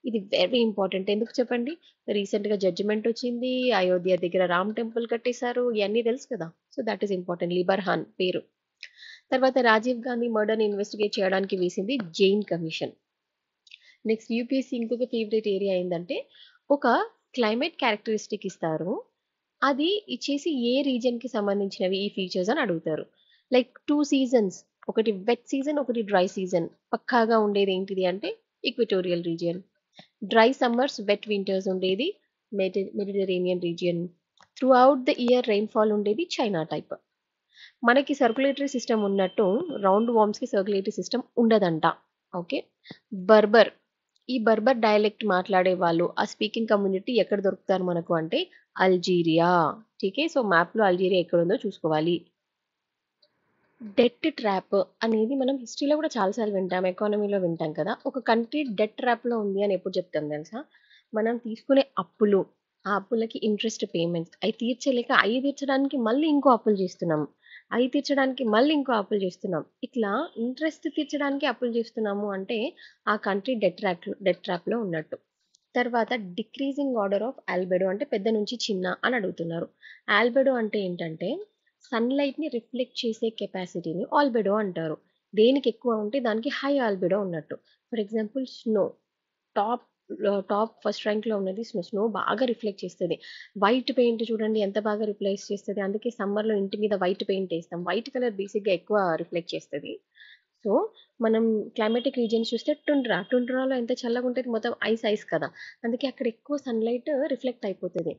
ఇది వెరీ ఇంపార్టెంట్. ఎందుకు చెప్పండి? రీసెంట్‌గా జడ్జిమెంట్ వచ్చింది. అయోధ్య దగ్గర రామ్ టెంపుల్ కట్టేశారు. ఇయన్నీ తెలుసు కదా! So, that is important. Liberhan పేరు. తర్వాత రాజీవ్ గాంధీ మర్డర్‌ని ఇన్వెస్టిగేట్ చేయడానికి వేసింది జైన్ కమిషన్. నెక్స్ట్ యూపీఎస్సీ ఇంకొక ఫేవరెట్ ఏరియా ఏందంటే, ఒక క్లైమేట్ క్యారెక్టరిస్టిక్ ఇస్తారు. అది ఇచ్చేసి ఏ రీజియన్‌కి సంబంధించినవి ఈ ఫీచర్స్ అని అడుగుతారు. లైక్ 2 సీజన్స్, ఒకటి వెట్ సీజన్, ఒకటి డ్రై సీజన్. పక్కాగా ఉండేది ఏంటిది అంటే equatorial region. Dry summers, wet winters ఉండేది Mediterranean region. Throughout the year rainfall ఉండేది చైనా టైప్. మనకి సర్క్యులేటరీ సిస్టమ్ ఉన్నట్టు రౌండ్ వార్మ్స్‌కి సర్క్యులేటరీ సిస్టమ్ ఉండదంట. ఓకే. బర్బర్. ఈ బర్బర్ డయలెక్ట్ మాట్లాడే వాళ్ళు, ఆ స్పీకింగ్ కమ్యూనిటీ ఎక్కడ దొరుకుతారు మనకు అంటే అల్జీరియా. ఠీకే. సో, మ్యాప్‌లో అల్జీరియా ఎక్కడుందో చూసుకోవాలి. డెట్ ట్రాప్ అనేది మనం హిస్టరీలో కూడా చాలా సార్లు వింటాం. ఎకానమీలో వింటాం కదా! ఒక కంట్రీ డెట్ ట్రాప్‌లో ఉంది అని ఎప్పుడు చెప్తాం తెలుసా? మనం తీసుకునే అప్పులు, ఆ అప్పులకి ఇంట్రెస్ట్ పేమెంట్స్ అయి తీర్చలేక అయి తీర్చడానికి మళ్ళీ ఇంకో అప్పులు చేస్తున్నాం. అయి తీర్చడానికి మళ్ళీ ఇంకో అప్పులు చేస్తున్నాం. ఇట్లా ఇంట్రెస్ట్ తీర్చడానికి అప్పులు చేస్తున్నాము అంటే ఆ కంట్రీ డెట్ ట్రాప్‌లో ఉన్నట్టు. తర్వాత డిక్రీజింగ్ ఆర్డర్ ఆఫ్ ఆల్బెడో అంటే పెద్ద నుంచి చిన్న అని అడుగుతున్నారు. ఆల్బెడో అంటే ఏంటంటే సన్‌లైట్‌ని రిఫ్లెక్ట్ చేసే కెపాసిటీని ఆల్బెడో అంటారు. దేనికి ఎక్కువ ఉంటే దానికి హై ఆల్బెడో ఉన్నట్టు. For example snow. Top top first ర్యాంక్‌లో ఉన్నది స్నో. స్నో బాగా రిఫ్లెక్ట్ చేస్తది. వైట్ పెయింట్ చూడండి ఎంత బాగా రిప్లేస్ చేస్తది. అందుకే సమ్మర్‌లో ఇంటి మీద వైట్ పెయింట్ ఏస్తాం. వైట్ కలర్ బేసిక్‌గా ఎక్కువ రిఫ్లెక్ట్ చేస్తది. సో, మనం క్లైమాటిక్ రీజియన్స్ చూస్తే టుండ్రా. టుండ్రాలో ఎంత చల్లగుంటది మొత్తం ఐస్ కదా! అందుకే అక్కడ ఎక్కువ సన్‌లైట్ రిఫ్లెక్ట్ అయిపోతది.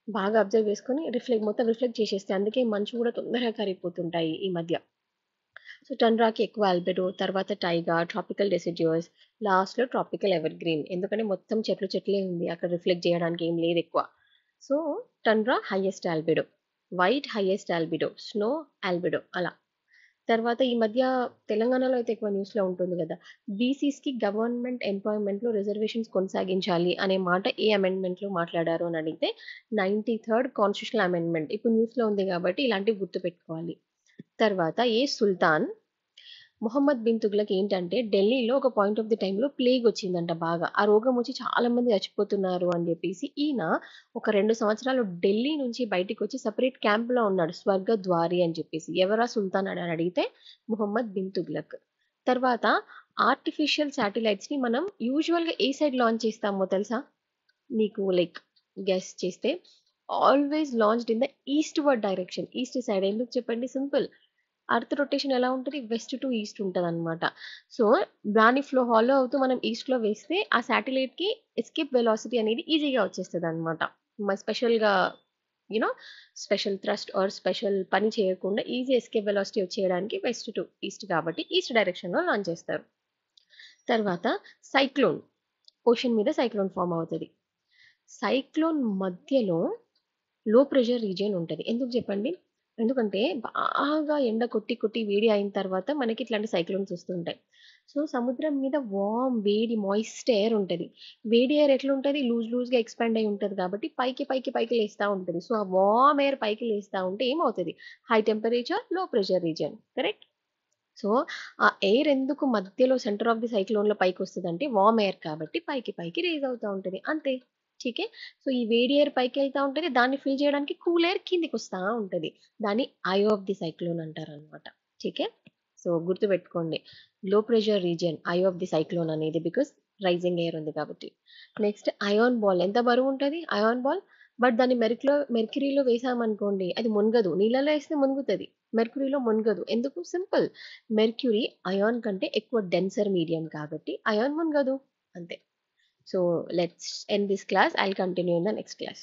బాగా అబ్జర్వ్ చేసుకొని మొత్తం రిఫ్లెక్ట్ చేసేస్తాయి. అందుకే మంచు కూడా తొందరగా కరిగిపోతుంటాయి ఈ మధ్య. సో, టండ్రాకి ఎక్కువ ఆల్బెడో, తర్వాత టైగా, ట్రాపికల్ డెసిడ్యూస్, లాస్ట్‌లో ట్రాపికల్ ఎవర్‌గ్రీన్. ఎందుకంటే మొత్తం చెట్లే ఉంది. అక్కడ రిఫ్లెక్ట్ చేయడానికి ఏం లేదెక్కువ. So, tundra highest albedo. White highest albedo. Snow albedo అలా. తర్వాత ఈ మధ్య తెలంగాణలో అయితే ఎక్కువ న్యూస్‌లో ఉంటుంది గదా! బీసీస్‌కి గవర్నమెంట్ ఎంప్లాయ్‌మెంట్‌లో రిజర్వేషన్స్ కొనసాగించాలి అనే మాట ఏ అమెండ్‌మెంట్‌లో మాట్లాడారు అని అడిగితే 93 కాన్స్టిట్యూషనల్ అమెండ్‌మెంట్. ఇప్పుడు న్యూస్‌లో ఉంది గాబట్టి ఇలాంటివి గుర్తుపెట్టుకోవాలి. తర్వాత సుల్తాన్ మొహమ్మద్ బిన్ తుగ్లక్ ఏంటంటే ఢిల్లీలో ఒక పాయింట్ ఆఫ్ ది టైమ్‌లో ప్లేగ్ వచ్చిందంట బాగా. ఆ రోగం వచ్చి చాలా మంది చచ్చిపోతున్నారు అని జెప్పేసి ఈయన ఒక 2 సంవత్సరాలు ఢిల్లీ నుంచి బయటికొచ్చి సెపరేట్ క్యాంప్‌లో ఉన్నాడు. స్వర్గద్వారి అని చెప్పేసి. ఎవరా సుల్తాన్ అని అడిగితే మొహమ్మద్ బిన్ తుగ్లక్. తర్వాత ఆర్టిఫిషియల్ శాటిలైట్స్‌ని మనం యూజువల్‌గా ఏ సైడ్ లాంచ్ చేస్తామో తెలుసా? నీకు గెస్ చేస్తే always launched in the eastward direction. East side ఎందుకు చెప్పండి? సింపుల్. అర్త్ రొటేషన్ ఎలా ఉంటది? వెస్ట్ టు ఈస్ట్ ఉంటదనమాట. సో, దాన్ని ఫాలో అవుతూ మనం ఈస్ట్‌లో వేస్తే ఆ శాటిలైట్‌కి ఎస్కేప్ వెలాసిటీ అనేది ఈజీగా వచ్చేస్తదనమాట. స్పెషల్‌గా you know special thrust or special పని చేయకుండా ఈజీ ఎస్కేప్ వెలాసిటీ వచ్చేయడానికి వెస్ట్ టు ఈస్ట్ కాబట్టి ఈస్ట్ డైరెక్షన్‌లో లాంచ్ చేస్తారు. తర్వాత సైక్లోన్. ఓషన్ మీద సైక్లోన్ ఫార్మ్ అవుతది. సైక్లోన్ మధ్యలో లో ప్రెషర్ రీజియన్ ఉంటది. ఎందుకు జెప్పండి? ఎందుకంటే బాగా ఎండ కొట్టి వేడి అయిన తర్వాత మనకి ఇట్లాంటి సైక్లోన్స్ వస్తుంటాయి. సో, సముద్రం మీద వేడి మాయిస్ట్ ఎయిర్ ఉంటది. వేడి ఎయిర్ ఎట్లుంటది? లూజ్‌గా ఎక్స్‌పాండ్ అయ్యి ఉంటది కాబట్టి పైకి లేస్తా ఉంటది. సో, ఆ వార్మ్ ఎయిర్ పైకి లేస్తా ఉంటే ఏమవుతది? High temperature, low pressure region. Correct? So, ఆ ఎయిర్ ఎందుకు మధ్యలో సెంటర్ ఆఫ్ ది సైక్లోన్‌లో పైకొస్తదంటే వార్మ్ ఎయిర్ కాబట్టి పైకి రైజ్ అవుతా ఉంటది. అంతే. ఠీకే. సో, ఈ వేడి ఎయిర్ పైకెళ్తా ఉంటది. దాన్ని ఫిల్ చేయడానికి కూల్ ఎయిర్ కిందికొస్తా ఉంటది. దాన్ని ఐ ఆఫ్ ది సైక్లోన్ అంటారనమాట. ఠీకే. సో, గుర్తుపెట్టుకోండి. లో pressure region I of the cyclone అనేది బికాస్ రైజింగ్ ఎయిర్ ఉంది కాబట్టి. నెక్స్ట్ అయాన్ బాల్ ఎంత బరువుంటది? Ion ball. బట్ దాన్ని మెర్క్యూరీలో వేసామనుకోండి అది మునగదు. నీళ్ళలో ఏస్తే మునుగుతది. మెర్క్యూరీలో మునగదు. ఎందుకు? సింపుల్. మెర్క్యూరీ అయాన్ కంటే ఎక్కువ డెన్సర్ మీడియం కాబట్టి అయాన్ మునగదు. అంతే. So, let's end this class. I'll continue in the next class.